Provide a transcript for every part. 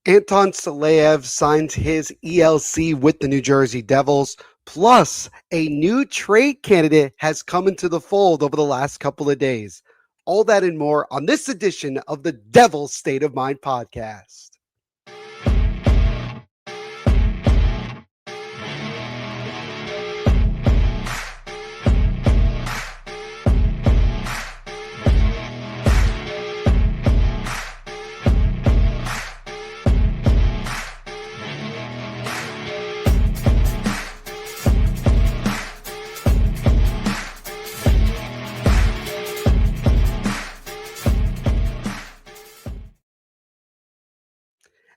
Anton Silayev signs his ELC with the New Jersey Devils. Plus, a new trade candidate has come into the fold over the last couple of days. All that and more on this edition of the Devil's State of Mind podcast.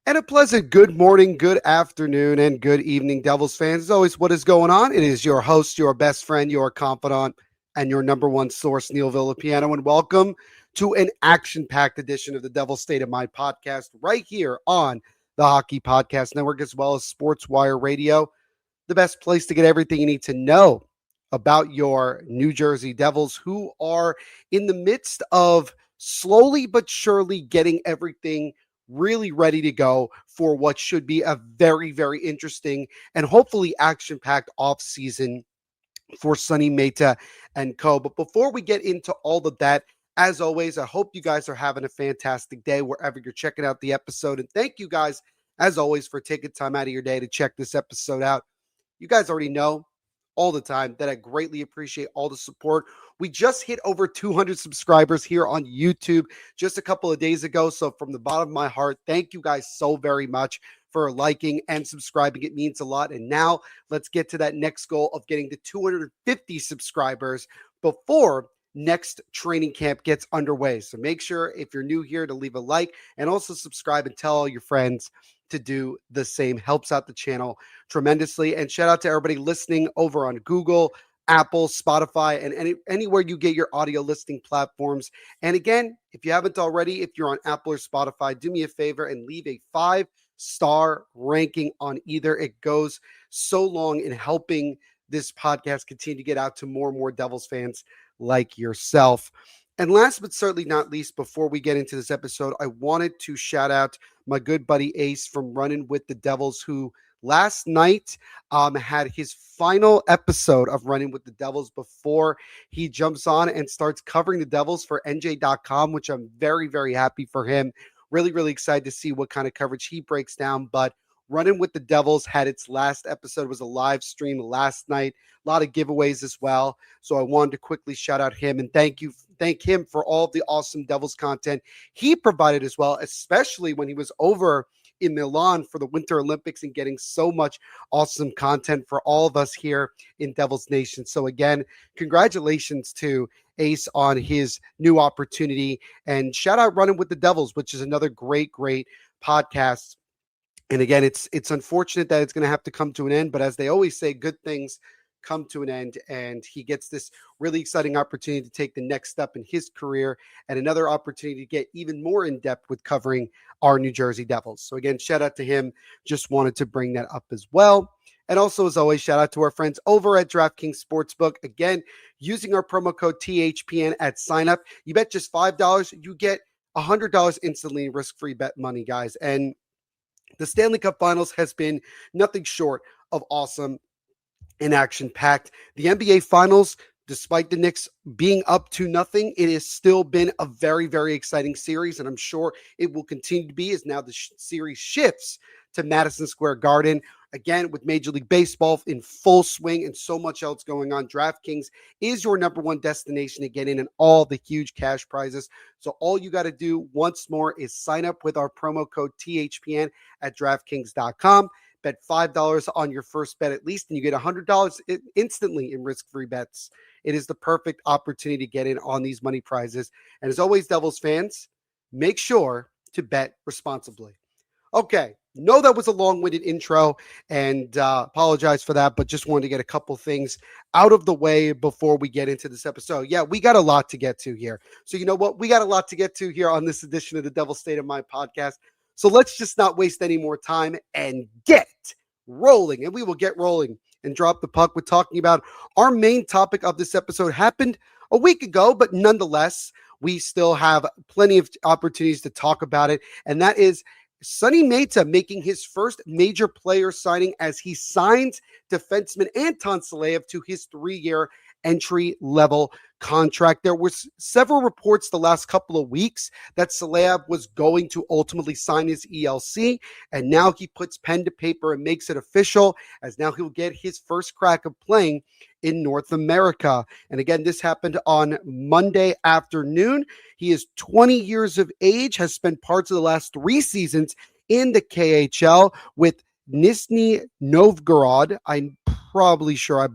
And a pleasant good morning, good afternoon, and good evening, Devils fans. As always, what is going on? It is your host, your best friend, your confidant, and your number one source, Neil Villapiano. And welcome to an action-packed edition of the Devil's State of Mind podcast right here on the Hockey Podcast Network, as well as Sports Wire Radio, the best place to get everything you need to know about your New Jersey Devils, who are in the midst of slowly but surely getting everything really ready to go for what should be a very, very interesting and hopefully action-packed offseason for Sonny Mehta and co. But before we get into all of that, as always, I hope you guys are having a fantastic day wherever you're checking out the episode. And thank you guys, as always, for taking time out of your day to check this episode out. You guys already know all the time that I greatly appreciate all the support. We just hit over 200 subscribers here on YouTube just a couple of days ago. So from the bottom of my heart, thank you guys so very much for liking and subscribing. It means a lot. And now let's get to that next goal of getting to 250 subscribers before next training camp gets underway. So make sure, if you're new here, to leave a like and also subscribe and tell all your friends to do the same. Helps out the channel tremendously. And shout out to everybody listening over on Google, Apple, Spotify, and anywhere you get your audio listening platforms. And again, if you haven't already, if you're on Apple or Spotify, do me a favor and leave a 5-star ranking on either. It goes so long in helping this podcast continue to get out to more and more Devils fans like yourself. And last but certainly not least, before we get into this episode, I wanted to shout out my good buddy Ace from Running with the Devils, who last night had his final episode of Running with the Devils before he jumps on and starts covering the Devils for NJ.com, which I'm very, very happy for him. Really, really excited to see what kind of coverage he breaks down. But Running with the Devils had its last episode, was a live stream last night. A lot of giveaways as well. So I wanted to quickly shout out him and thank him for all of the awesome Devils content he provided as well, especially when he was over in Milan for the Winter Olympics and getting so much awesome content for all of us here in Devils Nation. So again, congratulations to Ace on his new opportunity, and shout out Running with the Devils, which is another great, great podcast. And again, it's unfortunate that it's going to have to come to an end, but as they always say, good things come to an end, and he gets this really exciting opportunity to take the next step in his career and another opportunity to get even more in depth with covering our New Jersey Devils. So again, shout out to him. Just wanted to bring that up as well. And also, as always, shout out to our friends over at DraftKings Sportsbook. Again, using our promo code THPN at sign up, you bet just $5, you get $100 instantly in risk-free bet money, guys. And the Stanley Cup Finals has been nothing short of awesome and action-packed. The NBA Finals, despite the Knicks being up 2-0, it has still been a very, very exciting series, and I'm sure it will continue to be as now the series shifts to Madison Square Garden. Again, with Major League Baseball in full swing and so much else going on, DraftKings is your number one destination to get in and all the huge cash prizes. So all you got to do once more is sign up with our promo code THPN at DraftKings.com. Bet $5 on your first bet at least, and you get $100 instantly in risk-free bets. It is the perfect opportunity to get in on these money prizes. And as always, Devils fans, make sure to bet responsibly. Okay, know that was a long-winded intro, and apologize for that, but just wanted to get a couple things out of the way before we get into this episode. Yeah, we got a lot to get to here. So you know what? We got a lot to get to here on this edition of the Devil's State of Mind podcast. So let's just not waste any more time and get rolling. And we will get rolling and drop the puck with talking about our main topic of this episode. Happened a week ago, but nonetheless, we still have plenty of opportunities to talk about it. And that is Sonny Mehta making his first major player signing as he signs defenseman Anton Silayev to his 3-year entry-level contract. There was several reports the last couple of weeks that Silayev was going to ultimately sign his ELC, and now he puts pen to paper and makes it official, as now he'll get his first crack of playing in North America. And again, this happened on Monday afternoon. He is 20 years of age, has spent parts of the last 3 seasons in the KHL with Nizhny Novgorod. I'm probably sure I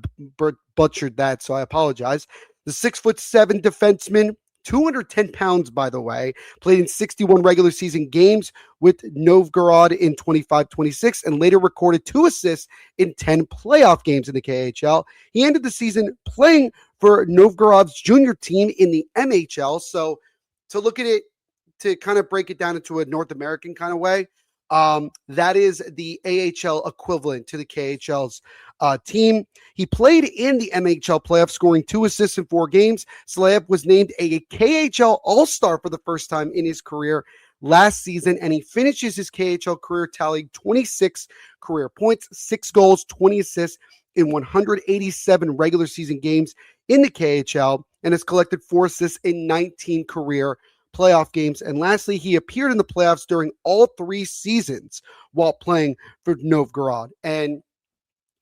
butchered that, so I apologize. The 6'7" defenseman, 210 pounds, by the way, played in 61 regular season games with Novgorod in 25-26 and later recorded 2 assists in 10 playoff games in the KHL. He ended the season playing for Novgorod's junior team in the MHL. So to look at it, to kind of break it down into a North American kind of way, that is the AHL equivalent to the KHL's team. He played in the MHL playoffs, scoring 2 assists in 4 games. Silayev was named a KHL All-Star for the first time in his career last season, and he finishes his KHL career tallying 26 career points, 6 goals, 20 assists in 187 regular season games in the KHL, and has collected 4 assists in 19 career playoff games. And lastly, he appeared in the playoffs during all 3 seasons while playing for Novgorod. And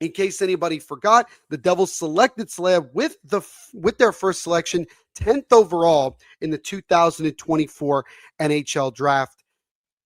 in case anybody forgot, the Devils selected Silayev with their first selection, 10th overall in the 2024 NHL draft.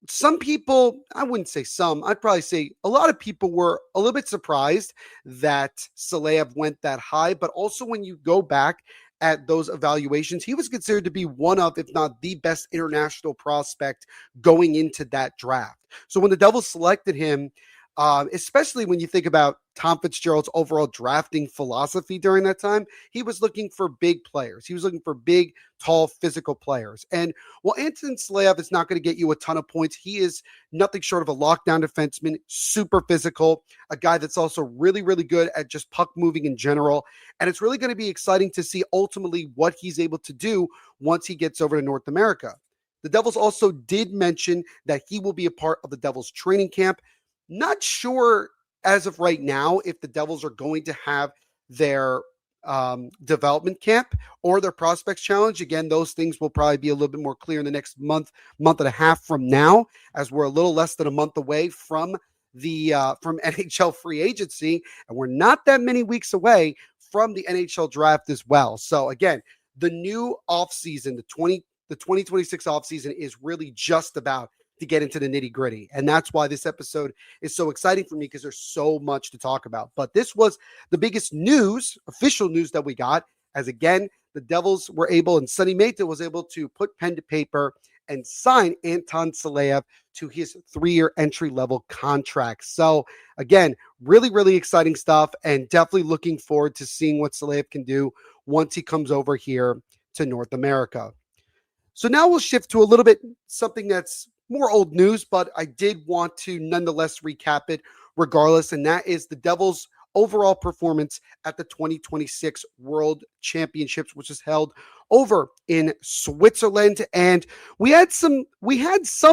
Some people, I wouldn't say some, I'd probably say a lot of people were a little bit surprised that Silayev went that high, but also when you go back at those evaluations, he was considered to be one of, if not the best international prospect going into that draft. So when the Devils selected him, especially when you think about Tom Fitzgerald's overall drafting philosophy during that time, he was looking for big players. He was looking for big, tall, physical players. And while Anton Silayev is not going to get you a ton of points, he is nothing short of a lockdown defenseman, super physical, a guy that's also really, really good at just puck moving in general. And it's really going to be exciting to see ultimately what he's able to do once he gets over to North America. The Devils also did mention that he will be a part of the Devils training camp. Not sure as of right now if the Devils are going to have their development camp or their prospects challenge. Again, those things will probably be a little bit more clear in the next month and a half from now, as we're a little less than a month away from the from NHL free agency, and we're not that many weeks away from the NHL draft as well. So again, the new offseason, the 2026 offseason is really just about to get into the nitty gritty. And that's why this episode is so exciting for me, because there's so much to talk about. But this was the biggest news, official news that we got, as again, the Devils were able, and Sonny Mehta was able to put pen to paper and sign Anton Silayev to his 3-year entry-level contract. So again, really, really exciting stuff, and definitely looking forward to seeing what Silayev can do once he comes over here to North America. So now we'll shift to a little bit something that's more old news, but I did want to nonetheless recap it regardless, and that is the Devils' overall performance at the 2026 World Championships, which is held over in Switzerland. And we had some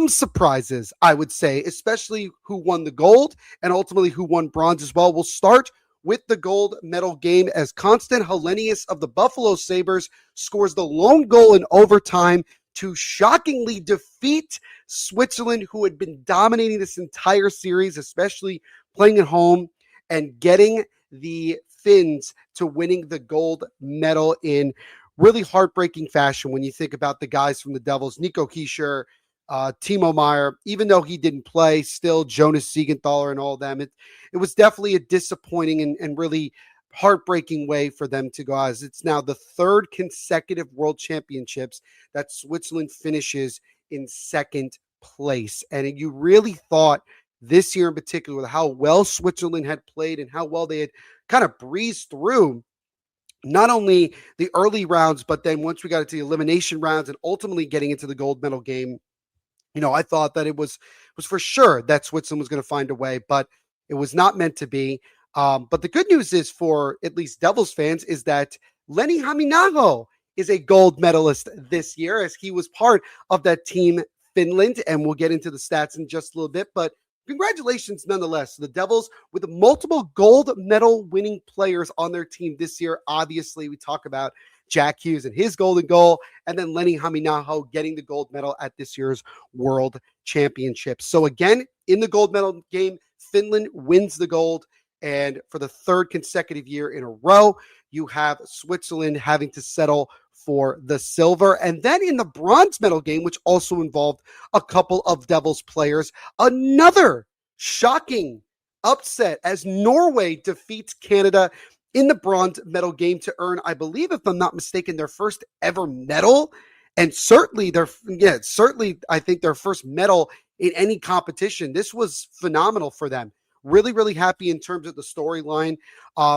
surprises, I would say, especially who won the gold and ultimately who won bronze as well. We'll start with the gold medal game, as Constant Hellenius of the Buffalo Sabres scores the lone goal in overtime to shockingly defeat Switzerland, who had been dominating this entire series, especially playing at home, and getting the Finns to winning the gold medal in really heartbreaking fashion when you think about the guys from the Devils, Nico Hischier, Timo Meier. Even though he didn't play, still Jonas Siegenthaler and all of them. It was definitely a disappointing and really heartbreaking way for them to go, as it's now the 3rd consecutive World Championships that Switzerland finishes in 2nd place. And you really thought this year in particular, with how well Switzerland had played and how well they had kind of breezed through not only the early rounds, but then once we got into the elimination rounds and ultimately getting into the gold medal game, you know, I thought that it was for sure that Switzerland was going to find a way, but it was not meant to be. But the good news is, for at least Devils fans, is that Lenny Haminaho is a gold medalist this year, as he was part of that Team Finland, and we'll get into the stats in just a little bit, but congratulations nonetheless. The Devils with multiple gold medal winning players on their team this year. Obviously, we talk about Jack Hughes and his golden goal, and then Lenny Haminaho getting the gold medal at this year's World Championship. So again, in the gold medal game, Finland wins the gold. And for the third consecutive year in a row, you have Switzerland having to settle for the silver. And then in the bronze medal game, which also involved a couple of Devils players, another shocking upset as Norway defeats Canada in the bronze medal game to earn, I believe, if I'm not mistaken, their first ever medal. And certainly I think their first medal in any competition. This was phenomenal for them. Really, really happy in terms of the storyline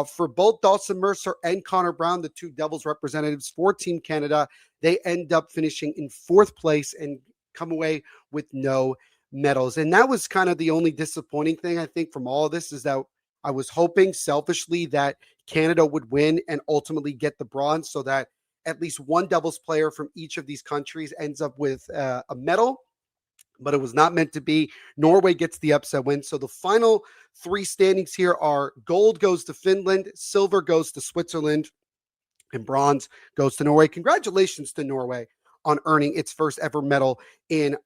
for both Dawson Mercer and Connor Brown, the two Devils representatives for Team Canada. They end up finishing in fourth place and come away with no medals. And that was kind of the only disappointing thing, I think, from all of this, is that I was hoping selfishly that Canada would win and ultimately get the bronze, so that at least one Devils player from each of these countries ends up with a medal. But it was not meant to be. Norway gets the upset win. So the final three standings here are: gold goes to Finland, silver goes to Switzerland, and bronze goes to Norway. Congratulations to Norway on earning its first ever medal in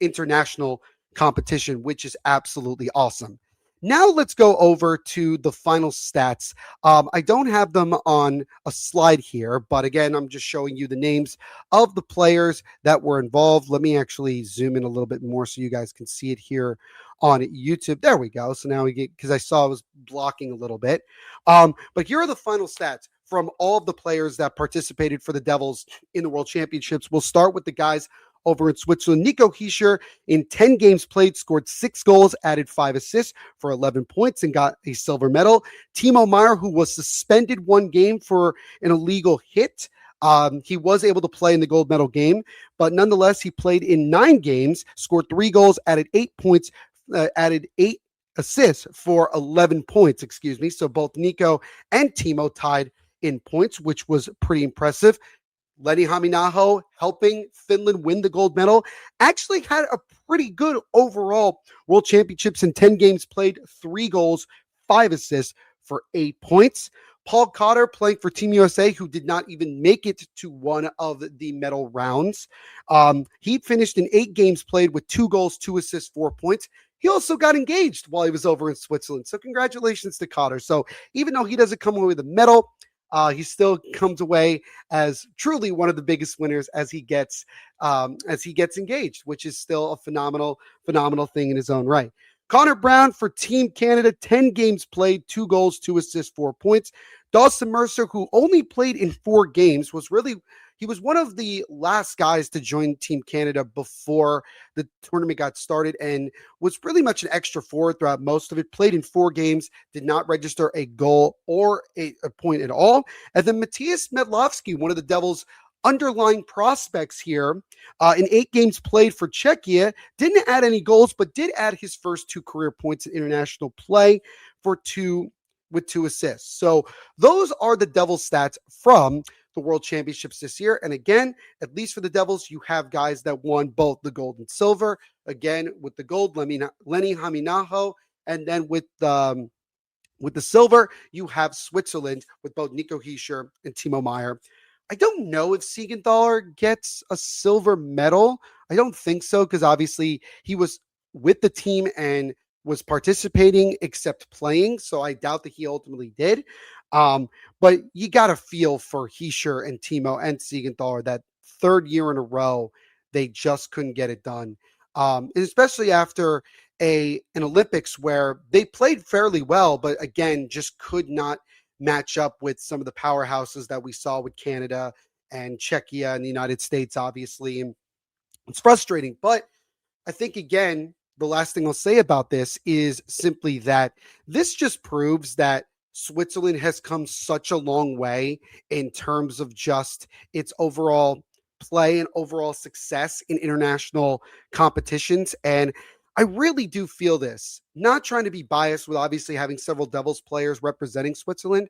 international competition, which is absolutely awesome. Now let's go over to the final stats. I don't have them on a slide here, but again, I'm just showing you the names of the players that were involved. Let me actually zoom in a little bit more so you guys can see it here on YouTube. There we go. So now we get, because I saw it was blocking a little bit. But here are the final stats from all of the players that participated for the Devils in the World Championships. We'll start with the guys over in Switzerland. Nico Hischier, in 10 games played, scored 6 goals, added 5 assists for 11 points, and got a silver medal. Timo Meier, who was suspended 1 game for an illegal hit, he was able to play in the gold medal game, but nonetheless, he played in 9 games, scored 3 goals, added 8 points, added 8 assists for 11 points, So both Nico and Timo tied in points, which was pretty impressive. Lenny Haminaho, helping Finland win the gold medal, actually had a pretty good overall World Championships. In 10 games played, 3 goals, 5 assists for 8 points. Paul Cotter, playing for Team USA, who did not even make it to one of the medal rounds. He finished in 8 games played with 2 goals, 2 assists, 4 points. He also got engaged while he was over in Switzerland. So congratulations to Cotter. So even though he doesn't come away with a medal, he still comes away as truly one of the biggest winners as he gets engaged, which is still a phenomenal thing in his own right. Connor Brown for Team Canada, 10 games played, 2 goals, 2 assists, 4 points. Dawson Mercer, who only played in 4 games, he was one of the last guys to join Team Canada before the tournament got started, and was pretty much an extra forward throughout most of it. Played in 4 games, did not register a goal or a point at all. And then Matthias Medlovsky, one of the Devils' underlying prospects here, in 8 games played for Czechia, didn't add any goals, but did add his first 2 career points in international play with 2 assists. So those are the Devils' stats from the World Championships this year. And again, at least for the Devils, you have guys that won both the gold and silver. Again, with the gold, Lenny Haminaho, and then with the silver, you have Switzerland with both Nico Hischier and Timo Meier. I don't know if Siegenthaler gets a silver medal. I don't think so, because obviously he was with the team and was participating except playing, so I doubt that he ultimately did. But you got to feel for Hischier and Timo and Siegenthaler that 3rd year in a row, they just couldn't get it done. And especially after an Olympics where they played fairly well, but again, just could not match up with some of the powerhouses that we saw with Canada and Czechia and the United States, obviously. And it's frustrating, but I think, again, the last thing I'll say about this is simply that this just proves that Switzerland has come such a long way in terms of just its overall play and overall success in international competitions. And I really do feel this, not trying to be biased with obviously having several Devils players representing Switzerland,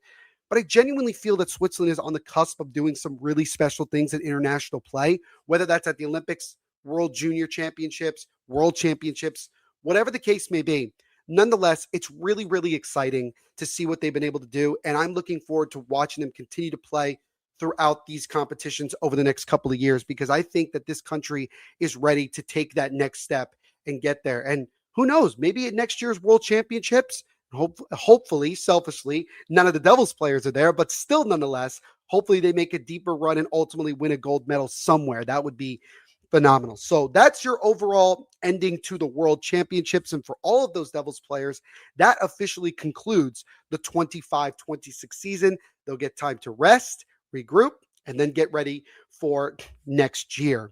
but I genuinely feel that Switzerland is on the cusp of doing some really special things in international play, whether that's at the Olympics, World Junior Championships, World Championships, whatever the case may be. Nonetheless, it's really, really exciting to see what they've been able to do, and I'm looking forward to watching them continue to play throughout these competitions over the next couple of years, because I think that this country is ready to take that next step and get there. And who knows, maybe at next year's World Championships, hopefully, selfishly, none of the Devils players are there, but still nonetheless, hopefully they make a deeper run and ultimately win a gold medal somewhere. That would be phenomenal. So that's your overall ending to the World Championships. And for all of those Devils players, that officially concludes the 25-26 season. They'll get time to rest, regroup, and then get ready for next year.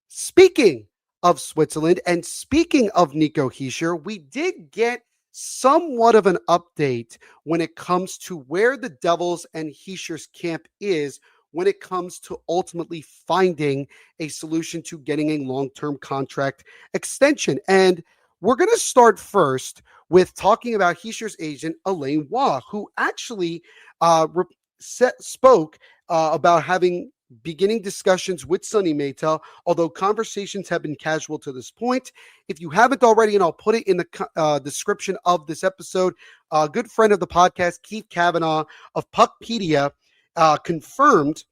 Speaking of Switzerland and speaking of Nico Hischier, we did get somewhat of an update when it comes to where the Devils and Hischier's camp is when it comes to ultimately finding a solution to getting a long-term contract extension. And we're going to start first with talking about Hischier's agent, Alain Waugh, who actually spoke about having beginning discussions with Sonny Mehta, although conversations have been casual to this point. If you haven't already, and I'll put it in the description of this episode, a good friend of the podcast, Keith Kavanaugh of Puckpedia, confirmed,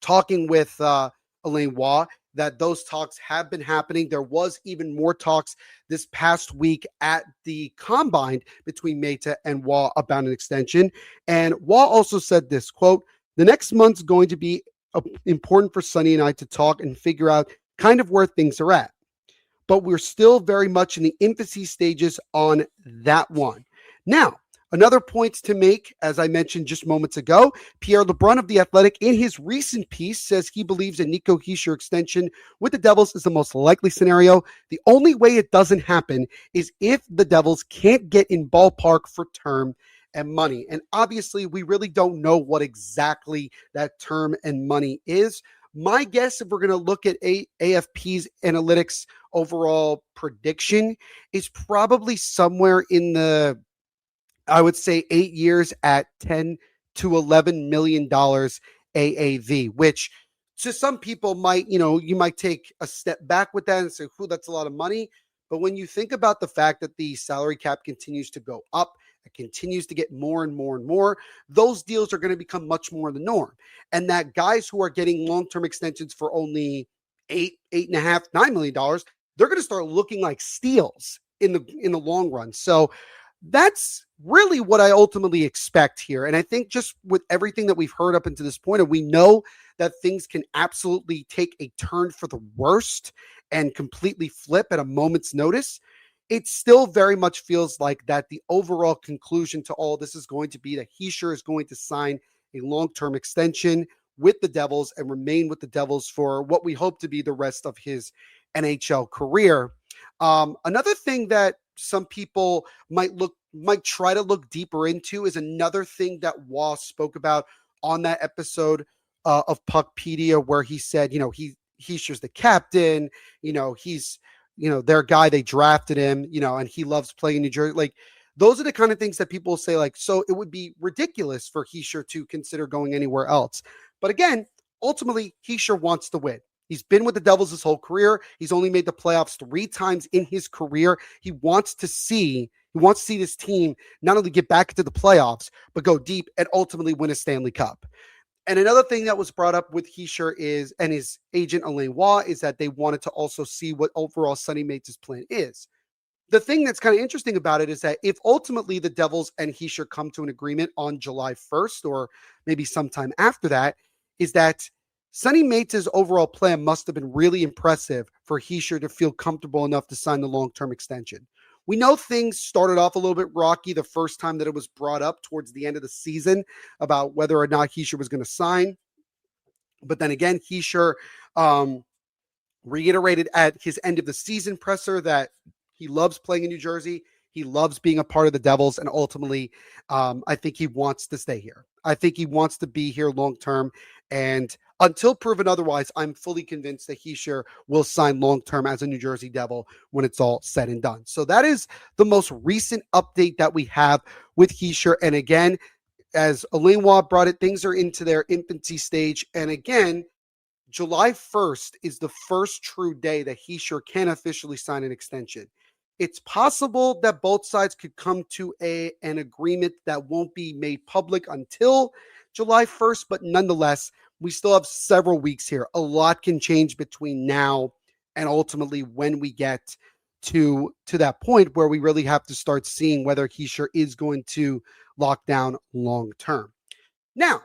talking with Alain Waugh, that those talks have been happening. There was even more talks this past week at the Combine between Mehta and Waugh about an extension. And Waugh also said this, quote, "The next month's going to be important for Sonny and I to talk and figure out kind of where things are at. But we're still very much in the infancy stages on that one." Now, another point to make, as I mentioned just moments ago, Pierre LeBrun of The Athletic, in his recent piece, says he believes a Nico Hischier extension with the Devils is the most likely scenario. The only way it doesn't happen is if the Devils can't get in ballpark for term and money. And obviously, we really don't know what exactly that term and money is. My guess, if we're going to look at AFP's analytics overall prediction, is probably somewhere in the, I would say, 8 years at $10 to $11 million AAV, which to some people might, you might take a step back with that and say, that's a lot of money. But when you think about the fact that the salary cap continues to go up, it continues to get more and more and more, those deals are going to become much more the norm. And that guys who are getting long-term extensions for only $8.5, $9 million, they're going to start looking like steals in the long run. So that's really what I ultimately expect here. And I think just with everything that we've heard up until this point, and we know that things can absolutely take a turn for the worst and completely flip at a moment's notice, it still very much feels like that the overall conclusion to all this is going to be that Hischier is going to sign a long-term extension with the Devils and remain with the Devils for what we hope to be the rest of his NHL career. Another thing that some people might try to look deeper into is another thing that Waugh spoke about on that episode of Puckpedia, where he said, Hischier's the captain, he's their guy, they drafted him, and he loves playing in New Jersey. Like, those are the kind of things that people say, like, so it would be ridiculous for Hischier to consider going anywhere else. But again, ultimately, Hischier wants to win. He's been with the Devils his whole career. He's only made the playoffs 3 times in his career. He wants to see this team not only get back into the playoffs, but go deep and ultimately win a Stanley Cup. And another thing that was brought up with Hischier and his agent Alain Waugh is that they wanted to also see what overall Sonny Mehta's plan is. The thing that's kind of interesting about it is that if ultimately the Devils and Hischier come to an agreement on July 1st, or maybe sometime after that, is that Sonny Mehta's overall plan must have been really impressive for Hischier to feel comfortable enough to sign the long-term extension. We know things started off a little bit rocky the first time that it was brought up towards the end of the season about whether or not Hischier was going to sign. But then again, Hischier reiterated at his end of the season presser that he loves playing in New Jersey. He loves being a part of the Devils. And ultimately, I think he wants to stay here. I think he wants to be here long-term. And until proven otherwise, I'm fully convinced that Hischier will sign long-term as a New Jersey Devil when it's all said and done. So that is the most recent update that we have with Hischier. And again, as Elaine Watt brought it, things are into their infancy stage. And again, July 1st is the first true day that Hischier can officially sign an extension. It's possible that both sides could come to an agreement that won't be made public until July 1st, but nonetheless, we still have several weeks here. A lot can change between now and ultimately when we get to that point where we really have to start seeing whether Hischier is going to lock down long term. Now,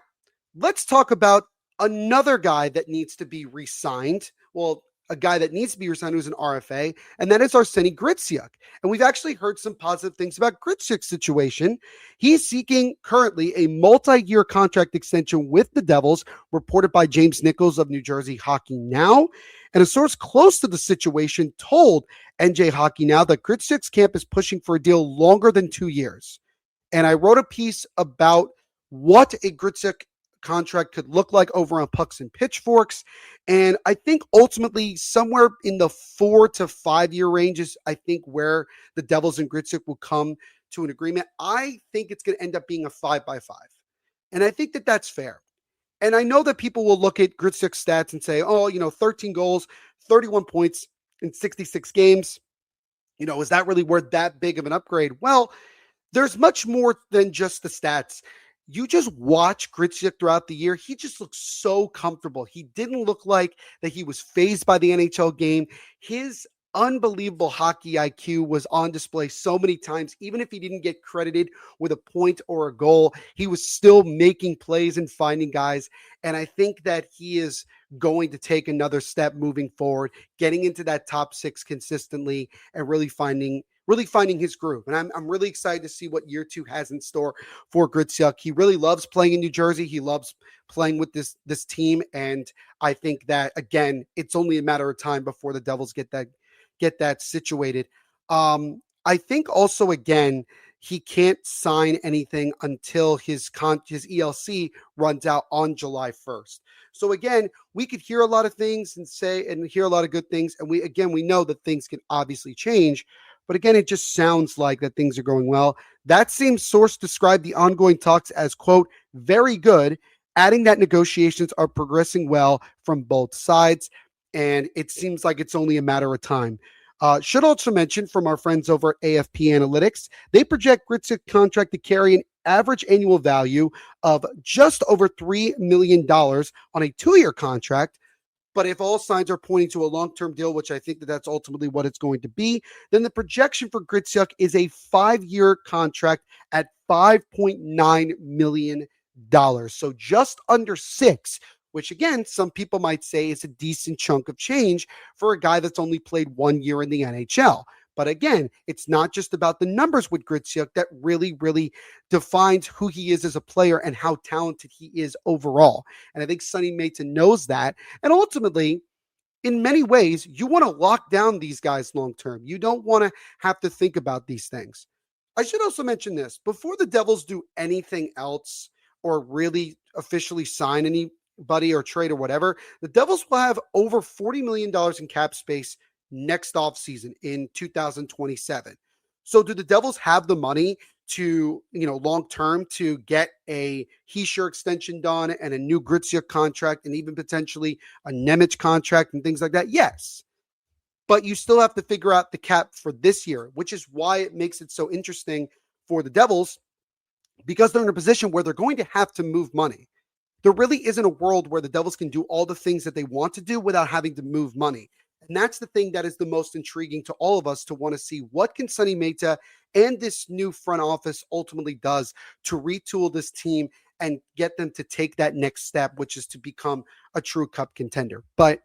let's talk about another guy that needs to be re-signed. Well, a guy that needs to be re-signed who's an RFA, and that is Arseny Gritsyuk. And we've actually heard some positive things about Gritsyuk's situation. He's seeking currently a multi-year contract extension with the Devils, reported by James Nichols of New Jersey Hockey Now. And a source close to the situation told NJ Hockey Now that Gritsyuk's camp is pushing for a deal longer than 2 years. And I wrote a piece about what a Gritsyuk contract could look like over on Pucks and Pitchforks. And I think ultimately somewhere in the 4 to 5 year range is, I think, where the Devils and Gritsyuk will come to an agreement. I think it's going to end up being a 5x5. And I think that that's fair. And I know that people will look at Gritsyuk's stats and say, 13 goals, 31 points in 66 games. Is that really worth that big of an upgrade? Well, there's much more than just the stats. You just watch Gritsyuk throughout the year. He just looks so comfortable. He didn't look like that he was fazed by the NHL game. His unbelievable hockey IQ was on display so many times. Even if he didn't get credited with a point or a goal, he was still making plays and finding guys. And I think that he is going to take another step moving forward, getting into that top 6 consistently and really finding his groove. And I'm really excited to see what year 2 has in store for Gritsyuk. He really loves playing in New Jersey. He loves playing with this team. And I think that, again, it's only a matter of time before the Devils get that situated. I think also, again, he can't sign anything until his ELC runs out on July 1st. So again, we could hear a lot of things and hear a lot of good things. And we know that things can obviously change. But again, it just sounds like that things are going well. That same source described the ongoing talks as, quote, very good, adding that negotiations are progressing well from both sides. And it seems like it's only a matter of time. Should also mention from our friends over at AFP Analytics, they project Gritsyuk's contract to carry an average annual value of just over $3 million on a 2-year contract. But if all signs are pointing to a long-term deal, which I think that's ultimately what it's going to be, then the projection for Gritsyuk is a 5-year contract at $5.9 million. So just under 6, which again, some people might say is a decent chunk of change for a guy that's only played 1 year in the NHL. But again, it's not just about the numbers with Gritsyuk that really, really defines who he is as a player and how talented he is overall. And I think Sonny Mehta knows that. And ultimately, in many ways, you want to lock down these guys long term. You don't want to have to think about these things. I should also mention this. Before the Devils do anything else or really officially sign anybody or trade or whatever, the Devils will have over $40 million in cap space next offseason in 2027. So do the Devils have the money to, long term to get a Hischier extension done and a new Gritsyuk contract and even potentially a Nemec contract and things like that? Yes. But you still have to figure out the cap for this year, which is why it makes it so interesting for the Devils, because they're in a position where they're going to have to move money. There really isn't a world where the Devils can do all the things that they want to do without having to move money. And that's the thing that is the most intriguing to all of us, to want to see what can Sonny Mehta and this new front office ultimately does to retool this team and get them to take that next step, which is to become a true cup contender. But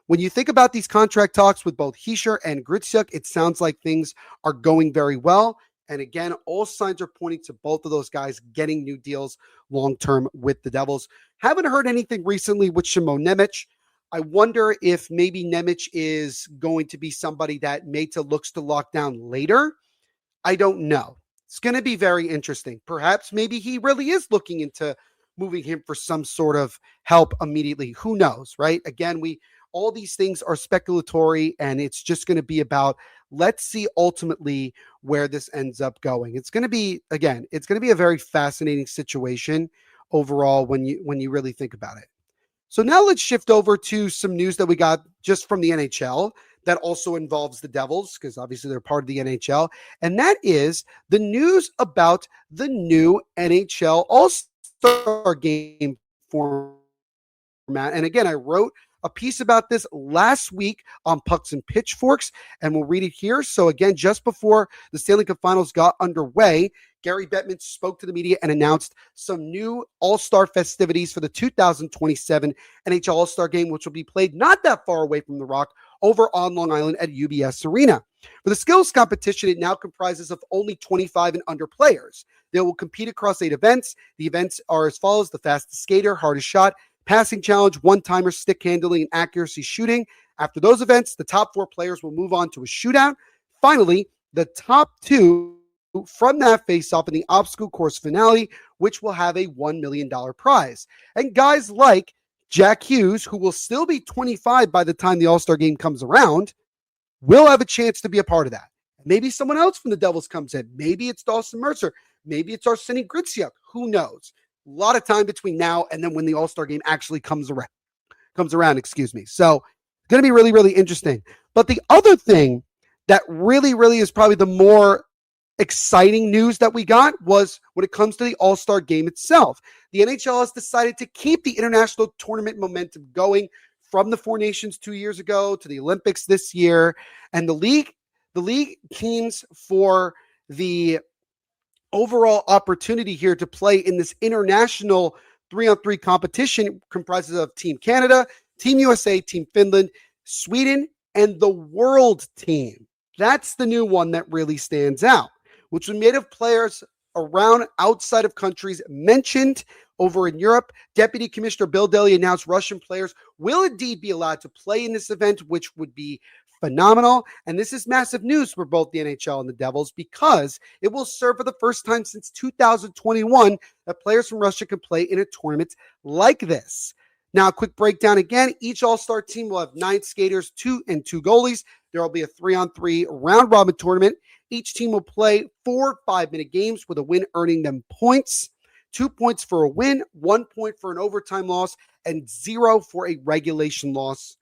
when you think about these contract talks with both Hischier and Gritsyuk, it sounds like things are going very well. And again, all signs are pointing to both of those guys getting new deals long-term with the Devils. Haven't heard anything recently with Shimon Nemec. I wonder if maybe Nemec is going to be somebody that Mehta looks to lock down later. I don't know. It's going to be very interesting. Perhaps maybe he really is looking into moving him for some sort of help immediately. Who knows, right? Again, we all these things are speculatory, and it's just going to be about, let's see ultimately where this ends up going. It's going to be, again, it's going to be a very fascinating situation overall when you really think about it. So now let's shift over to some news that we got just from the NHL that also involves the Devils, because obviously they're part of the NHL. And that is the news about the new NHL All-Star Game format. And again, I wrote a piece about this last week on Pucks and Pitchforks, and we'll read it here. So again, just before the Stanley Cup Finals got underway, Gary Bettman spoke to the media and announced some new All-Star festivities for the 2027 NHL All-Star Game, which will be played not that far away from the Rock, over on Long Island at UBS Arena. For the skills competition, it now comprises of only 25 and under players. They will compete across 8 events. The events are as follows: the fastest skater, hardest shot, passing challenge, one-timer, stick handling, and accuracy shooting. After those events, the top 4 players will move on to a shootout. Finally, the top 2 from that face-off in the obstacle course finale, which will have a $1 million prize. And guys like Jack Hughes, who will still be 25 by the time the All-Star Game comes around, will have a chance to be a part of that. Maybe someone else from the Devils comes in. Maybe it's Dawson Mercer. Maybe it's Arseny Gritsyuk. Who knows? A lot of time between now and then when the All-Star Game actually comes around. So it's going to be really, really interesting. But the other thing that really, really is probably the more exciting news that we got was when it comes to the All-Star Game itself. The NHL has decided to keep the international tournament momentum going from the Four Nations 2 years ago to the Olympics this year. And the league teams for the overall opportunity here to play in this international 3-on-3 competition comprises of Team Canada, Team USA, Team Finland, Sweden, and the World Team. That's the new one that really stands out, which was made of players around outside of countries mentioned over in Europe. Deputy Commissioner Bill Daly announced Russian players will indeed be allowed to play in this event, which would be phenomenal. And this is massive news for both the NHL and the Devils, because it will serve for the first time since 2021 that players from Russia can play in a tournament like this. Now, a quick breakdown again. Each All-Star team will have 9 skaters, 2 goalies. There will be a 3-on-3 round-robin tournament. Each team will play 4 5-minute games with a win earning them points. 2 points for a win, 1 point for an overtime loss, and 0 for a regulation loss,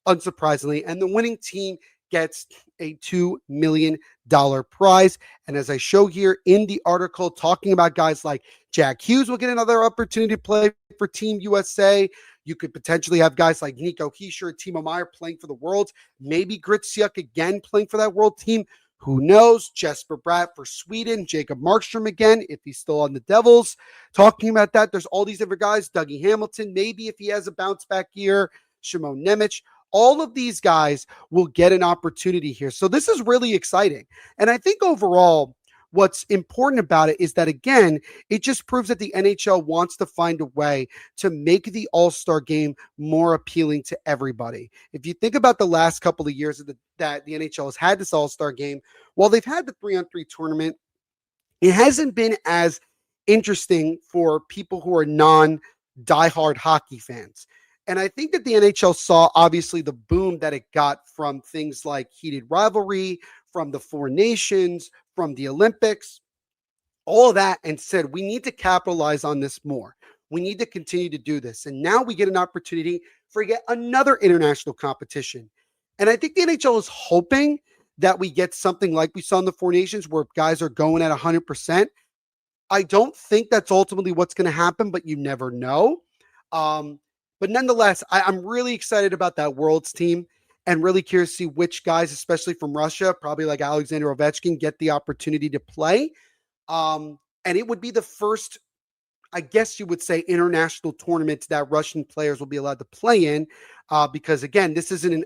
unsurprisingly. And the winning team gets a $2 million prize. And as I show here in the article, talking about guys like Jack Hughes will get another opportunity to play for Team USA. You could potentially have guys like Nico, Hischier, Timo Meier playing for the World. Maybe Gritsyuk again playing for that World team. Who knows? Jesper Bratt for Sweden. Jacob Markstrom again, if he's still on the Devils. Talking about that, there's all these different guys. Dougie Hamilton, maybe if he has a bounce back year. Shimon Nemec. All of these guys will get an opportunity here. So this is really exciting. And I think overall, what's important about it is that, again, it just proves that the NHL wants to find a way to make the All-Star Game more appealing to everybody. If you think about the last couple of years that the NHL has had this All-Star Game, while they've had the 3-on-3 tournament, it hasn't been as interesting for people who are non-diehard hockey fans. And I think that the NHL saw, obviously, the boom that it got from things like heated rivalry, from the Four Nations, from the Olympics, all of that, and said, we need to capitalize on this more. We need to continue to do this. And now we get an opportunity for yet another international competition. And I think the NHL is hoping that we get something like we saw in the Four Nations, where guys are going at 100%. I don't think that's ultimately what's going to happen, but you never know. But nonetheless, I'm really excited about that Worlds team, and really curious to see which guys, especially from Russia, probably like Alexander Ovechkin, get the opportunity to play. And it would be the first, I guess you would say, international tournament that Russian players will be allowed to play in, because, again, this isn't an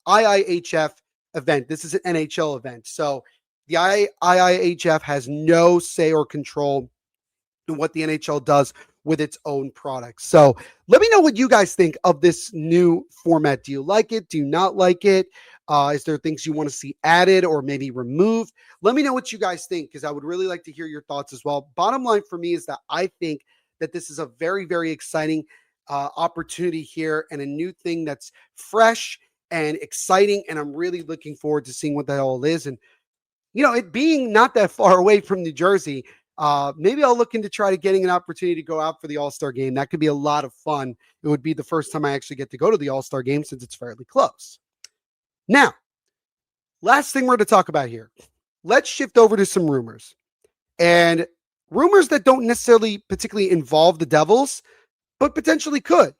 IIHF event. This is an NHL event. So the IIHF has no say or control in what the NHL does with its own products. So let me know what you guys think of this new format. Do you like it? Do you not like it? Is there things you want to see added or maybe removed? Let me know what you guys think, because I would really like to hear your thoughts as well. Bottom line for me is that I think that this is a very, very exciting opportunity here and a new thing that's fresh and exciting. And I'm really looking forward to seeing what that all is. And, it being not that far away from New Jersey, maybe I'll look into try to getting an opportunity to go out for the All-Star game. That could be a lot of fun. It would be the first time I actually get to go to the All-Star game since it's fairly close. Now, last thing we're going to talk about here. Let's shift over to some rumors. And rumors that don't necessarily particularly involve the Devils, but potentially could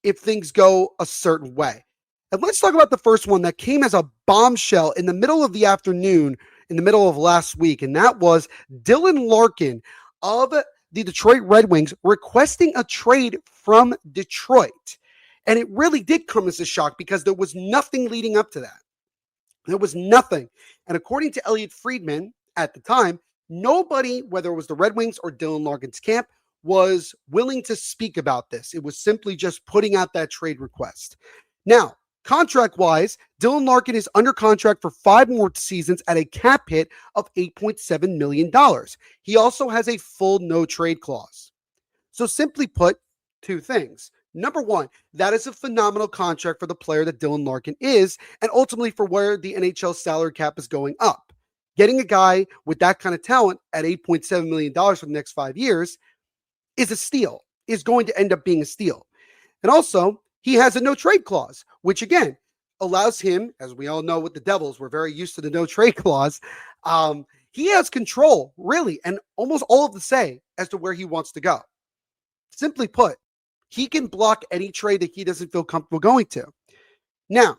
if things go a certain way. And let's talk about the first one that came as a bombshell in the middle of the afternoon, in the middle of last week, and that was Dylan Larkin of the Detroit Red Wings requesting a trade from Detroit. And it really did come as a shock because there was nothing leading up to that. There was nothing. And according to Elliot Friedman at the time, nobody, whether it was the Red Wings or Dylan Larkin's camp, was willing to speak about this. It was simply just putting out that trade request. Now, contract-wise, Dylan Larkin is under contract for 5 more seasons at a cap hit of $8.7 million. He also has a full no-trade clause. So simply put, 2 things. Number one, that is a phenomenal contract for the player that Dylan Larkin is, and ultimately for where the NHL salary cap is going up. Getting a guy with that kind of talent at $8.7 million for the next 5 years is a steal, is going to end up being a steal. And also, he has a no-trade clause, which again, allows him, as we all know with the Devils, we're very used to the no-trade clause. He has control, really, and almost all of the say as to where he wants to go. Simply put, he can block any trade that he doesn't feel comfortable going to. Now,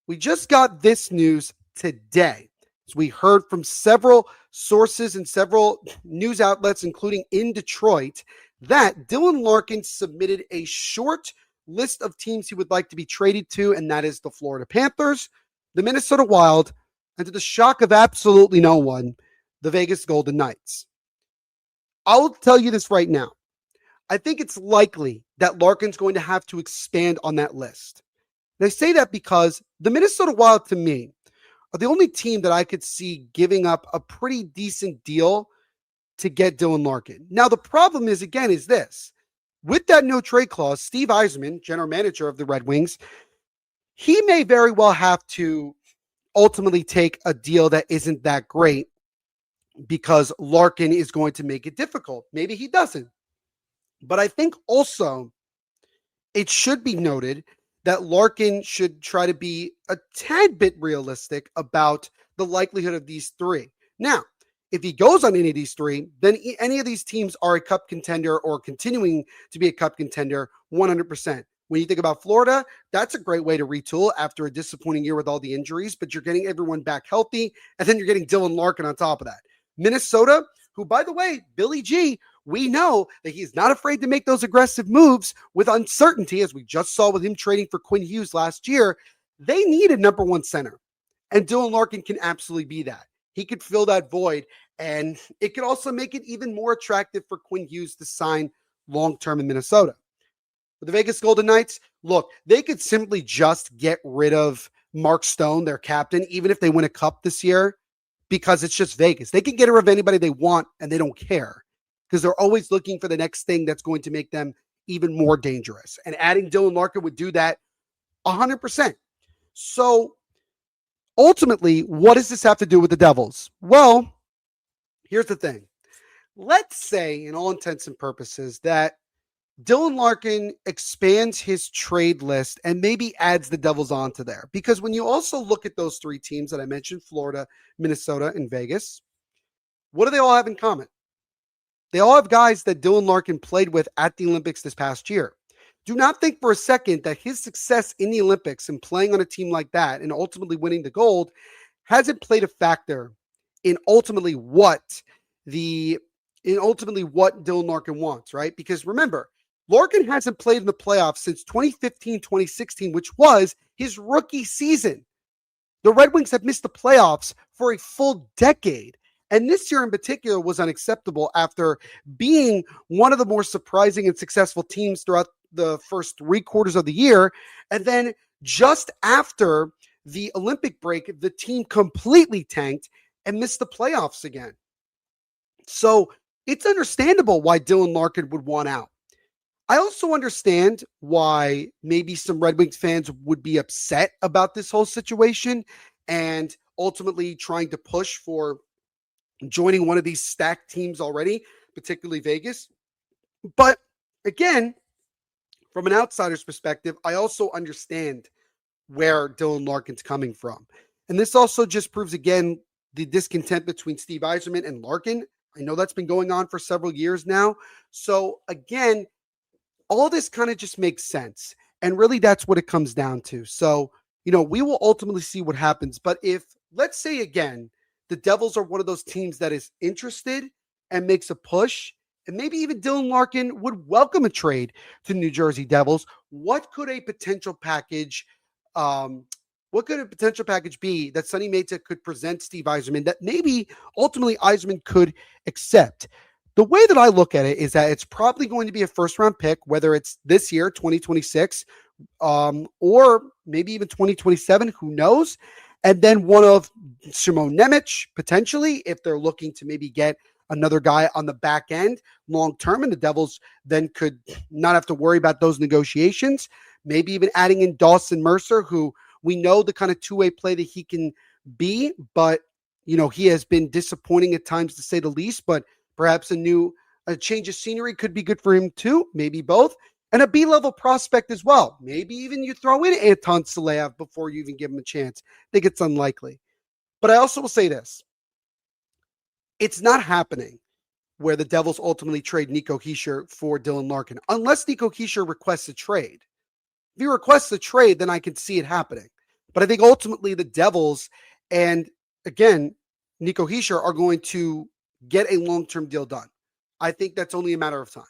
we just got this news today. So we heard from several sources and several news outlets, including in Detroit, that Dylan Larkin submitted a short list of teams he would like to be traded to, and that is the Florida Panthers, the Minnesota Wild, and to the shock of absolutely no one, the Vegas Golden Knights. I'll tell you this right now. I think it's likely that Larkin's going to have to expand on that list. And I say that because the Minnesota Wild, to me, are the only team that I could see giving up a pretty decent deal to get Dylan Larkin. Now, the problem is, again, is this. With that no trade clause, Steve Yzerman, general manager of the Red Wings, he may very well have to ultimately take a deal that isn't that great because Larkin is going to make it difficult. Maybe he doesn't. But I think also it should be noted that Larkin should try to be a tad bit realistic about the likelihood of these 3. Now, if he goes on any of these 3, then any of these teams are a cup contender or continuing to be a cup contender 100%. When you think about Florida, that's a great way to retool after a disappointing year with all the injuries, but you're getting everyone back healthy, and then you're getting Dylan Larkin on top of that. Minnesota, who, by the way, Billy G, we know that he's not afraid to make those aggressive moves with uncertainty, as we just saw with him trading for Quinn Hughes last year. They need a number 1 center, and Dylan Larkin can absolutely be that. He could fill that void, and it could also make it even more attractive for Quinn Hughes to sign long-term in Minnesota. With the Vegas Golden Knights, look, they could simply just get rid of Mark Stone, their captain, even if they win a cup this year, because it's just Vegas. They can get rid of anybody they want, and they don't care because they're always looking for the next thing that's going to make them even more dangerous. And adding Dylan Larkin would do that 100%. So ultimately, what does this have to do with the Devils? Well, here's the thing. Let's say, in all intents and purposes, that Dylan Larkin expands his trade list and maybe adds the Devils onto there. Because when you also look at those 3 teams that I mentioned, Florida, Minnesota, and Vegas, what do they all have in common? They all have guys that Dylan Larkin played with at the Olympics this past year. Do not think for a second that his success in the Olympics and playing on a team like that and ultimately winning the gold hasn't played a factor in ultimately what Dylan Larkin wants, right? Because remember, Larkin hasn't played in the playoffs since 2015, 2016, which was his rookie season. The Red Wings have missed the playoffs for a full decade. And this year in particular was unacceptable after being one of the more surprising and successful teams throughout the first 3 quarters of the year. And then just after the Olympic break, the team completely tanked and missed the playoffs again. So it's understandable why Dylan Larkin would want out. I also understand why maybe some Red Wings fans would be upset about this whole situation and ultimately trying to push for joining one of these stacked teams already, particularly Vegas. But again, from an outsider's perspective, I also understand where Dylan Larkin's coming from. And this also just proves again the discontent between Steve Yzerman and Larkin. I know that's been going on for several years now. So again, all this kind of just makes sense. And really that's what it comes down to. So, we will ultimately see what happens. But if, let's say again, the Devils are one of those teams that is interested and makes a push, and maybe even Dylan Larkin would welcome a trade to New Jersey Devils, what could a potential package be that Sonny Mehta could present Steve Yzerman that maybe ultimately Yzerman could accept? The way that I look at it is that it's probably going to be a first-round pick, whether it's this year, 2026, or maybe even 2027, who knows? And then one of Simon Nemec, potentially, if they're looking to maybe get another guy on the back end long-term, and the Devils then could not have to worry about those negotiations. Maybe even adding in Dawson Mercer, who we know the kind of two-way play that he can be, but, he has been disappointing at times, to say the least, but perhaps a change of scenery could be good for him too, maybe both. And a B-level prospect as well. Maybe even you throw in Anton Silayev before you even give him a chance. I think it's unlikely. But I also will say this. It's not happening where the Devils ultimately trade Nico Hischier for Dylan Larkin, unless Nico Hischier requests a trade. If he requests a trade, then I can see it happening. But I think ultimately the Devils and, again, Nico Hischier are going to get a long-term deal done. I think that's only a matter of time.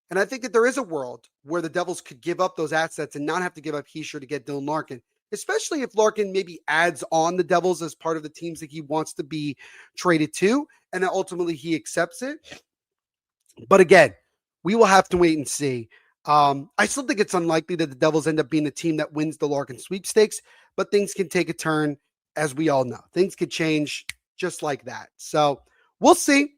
And I think that there is a world where the Devils could give up those assets and not have to give up Hischier to get Dylan Larkin, especially if Larkin maybe adds on the Devils as part of the teams that he wants to be traded to, and that ultimately he accepts it. But again, we will have to wait and see. I still think it's unlikely that the Devils end up being the team that wins the Larkin sweepstakes, but things can take a turn, as we all know. Things could change just like that. So we'll see.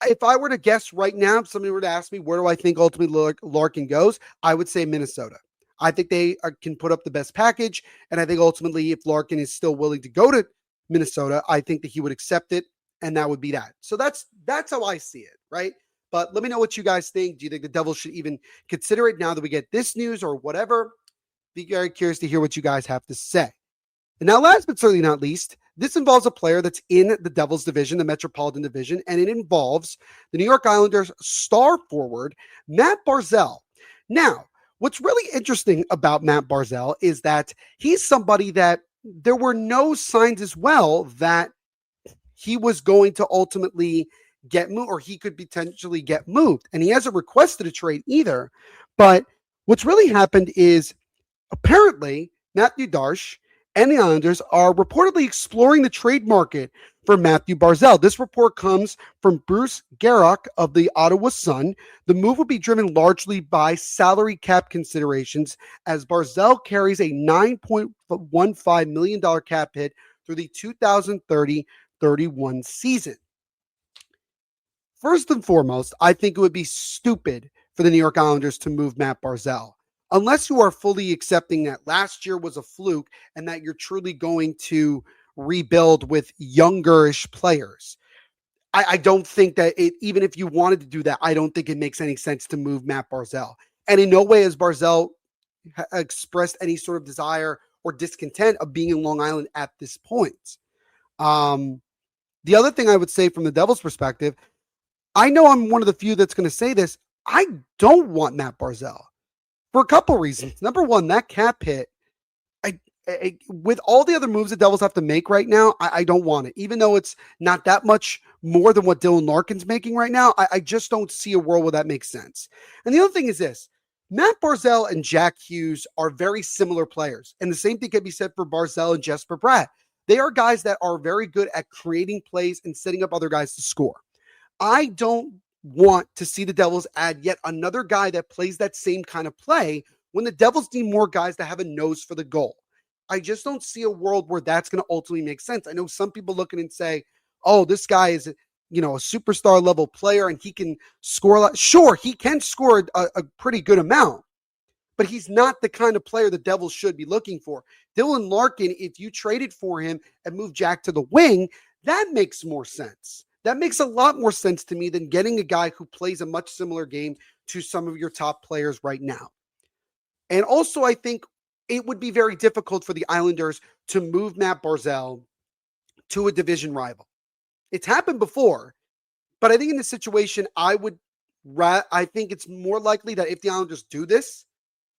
If I were to guess right now, if somebody were to ask me, where do I think ultimately Larkin goes? I would say Minnesota. I think they can put up the best package. And I think ultimately, if Larkin is still willing to go to Minnesota, I think that he would accept it. And that would be that. So that's how I see it, right? But let me know what you guys think. Do you think the Devils should even consider it now that we get this news or whatever? Be very curious to hear what you guys have to say. And now, last but certainly not least, this involves a player that's in the Devils division, the Metropolitan Division, and it involves the New York Islanders star forward, Matt Barzal. Now, what's really interesting about Matt Barzal is that he's somebody that there were no signs as well that he was going to ultimately get moved, or he could potentially get moved. And he hasn't requested a trade either. But what's really happened is apparently Matthew Darche and the Islanders are reportedly exploring the trade market for Matthew Barzal. This report comes from Bruce Garrock of the Ottawa Sun. The move will be driven largely by salary cap considerations, as Barzal carries a $9.15 million cap hit through the 2030-31 season. First and foremost, I think it would be stupid for the New York Islanders to move Matt Barzal, unless you are fully accepting that last year was a fluke and that you're truly going to rebuild with youngerish players. I don't think that even if you wanted to do that, I don't think it makes any sense to move Matt Barzal. And in no way has Barzal expressed any sort of desire or discontent of being in Long Island at this point. The other thing I would say from the Devils' perspective, I know I'm one of the few that's going to say this. I don't want Matt Barzal for a couple reasons. Number one, that cap hit, with all the other moves the Devils have to make right now, I don't want it. Even though it's not that much more than what Dylan Larkin's making right now, I just don't see a world where that makes sense. And the other thing is this. Matt Barzal and Jack Hughes are very similar players. And the same thing can be said for Barzal and Jesper Bratt. They are guys that are very good at creating plays and setting up other guys to score. I don't want to see the Devils add yet another guy that plays that same kind of play when the Devils need more guys to have a nose for the goal. I just don't see a world where that's going to ultimately make sense. I know some people look at it and say, oh, this guy is a superstar level player and he can score a lot. Sure, he can score a pretty good amount, but he's not the kind of player the Devils should be looking for. Dylan Larkin, if you traded for him and moved Jack to the wing, that makes more sense. That makes a lot more sense to me than getting a guy who plays a much similar game to some of your top players right now. And also, I think it would be very difficult for the Islanders to move Matt Barzal to a division rival. It's happened before, but I think in this situation, I think it's more likely that if the Islanders do this,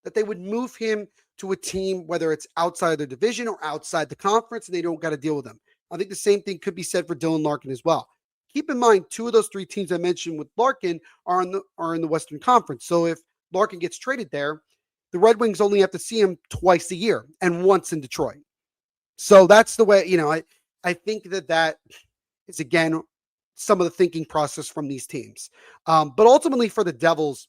that they would move him to a team, whether it's outside the division or outside the conference, and they don't got to deal with them. I think the same thing could be said for Dylan Larkin as well. Keep in mind, 2 of those 3 teams I mentioned with Larkin are in the Western Conference. So if Larkin gets traded there, the Red Wings only have to see him twice a year and once in Detroit. So that's the way, I think that is, again, some of the thinking process from these teams. But ultimately for the Devils,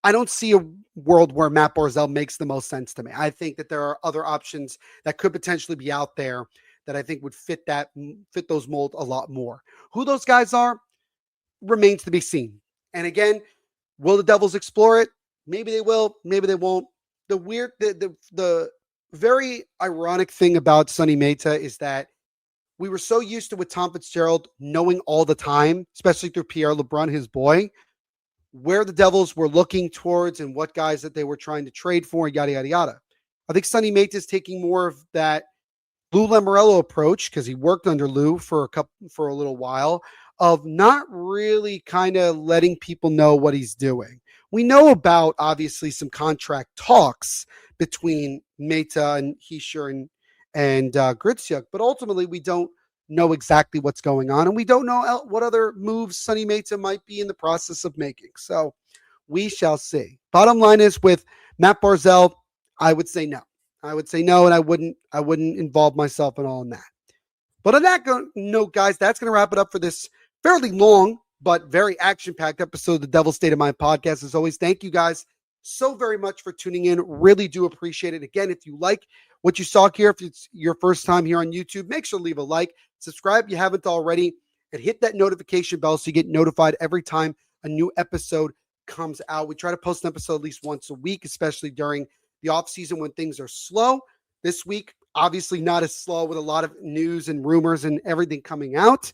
I don't see a world where Matt Barzal makes the most sense to me. I think that there are other options that could potentially be out there that I think would fit those mold a lot more. Who those guys are remains to be seen. And again, will the Devils explore it? Maybe they will, maybe they won't. The very ironic thing about Sonny Mehta is that we were so used to with Tom Fitzgerald knowing all the time, especially through Pierre LeBrun, his boy, where the Devils were looking towards and what guys that they were trying to trade for, yada, yada, yada. I think Sonny Mehta is taking more of that Lou Lamoriello approach, because he worked under Lou for a little while, of not really kind of letting people know what he's doing. We know about, obviously, some contract talks between Mehta and Hischier and Gritsyuk, but ultimately we don't know exactly what's going on, and we don't know what other moves Sonny Mehta might be in the process of making. So we shall see. Bottom line is, with Matt Barzal, I would say no. I would say no, and I wouldn't involve myself at all in that. But on that note, guys, that's going to wrap it up for this fairly long but very action-packed episode of the Devil's State of Mind podcast. As always, thank you guys so very much for tuning in. Really do appreciate it. Again, if you like what you saw here, if it's your first time here on YouTube, make sure to leave a like, subscribe if you haven't already, and hit that notification bell so you get notified every time a new episode comes out. We try to post an episode at least once a week, especially during the off season when things are slow. This week, obviously not as slow, with a lot of news and rumors and everything coming out.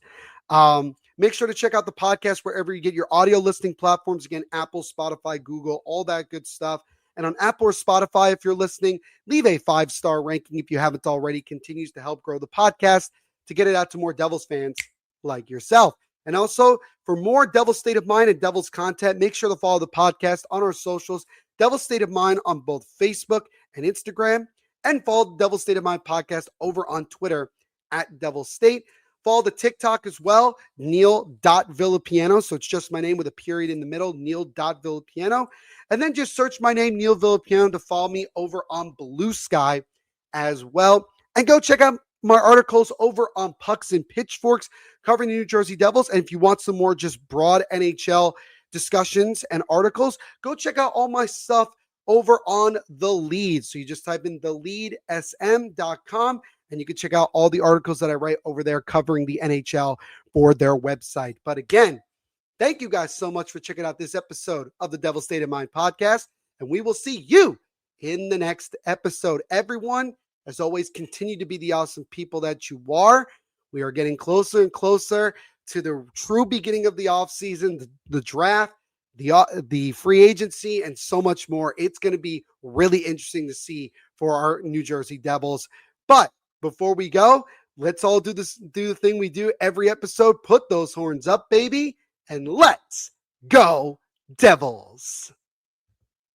Make sure to check out the podcast wherever you get your audio listening platforms. Again, Apple, Spotify, Google, all that good stuff. And on Apple or Spotify, if you're listening, leave a 5-star ranking if you haven't already. Continues to help grow the podcast to get it out to more Devils fans like yourself. And also, for more Devil's State of Mind and Devils content, make sure to follow the podcast on our socials, Devil's State of Mind on both Facebook and Instagram, and follow the Devil's State of Mind podcast over on Twitter at Devil's State. Follow the TikTok as well, Neil.Villapiano. So it's just my name with a period in the middle, Neil.Villapiano. And then just search my name, Neil Villapiano, to follow me over on BlueSky as well. And go check out my articles over on Pucks and Pitchforks covering the New Jersey Devils. And if you want some more just broad NHL discussions and articles, go check out all my stuff over on The Lead. So you just type in theleadsm.com and you can check out all the articles that I write over there covering the NHL for their website. But again, thank you guys so much for checking out this episode of the Devil's State of Mind podcast. And we will see you in the next episode. Everyone, as always, continue to be the awesome people that you are. We are getting closer and closer to the true beginning of the offseason, the draft, the free agency, and so much more. It's going to be really interesting to see for our New Jersey Devils. But before we go, let's all do the thing we do every episode. Put those horns up, baby, and let's go Devils.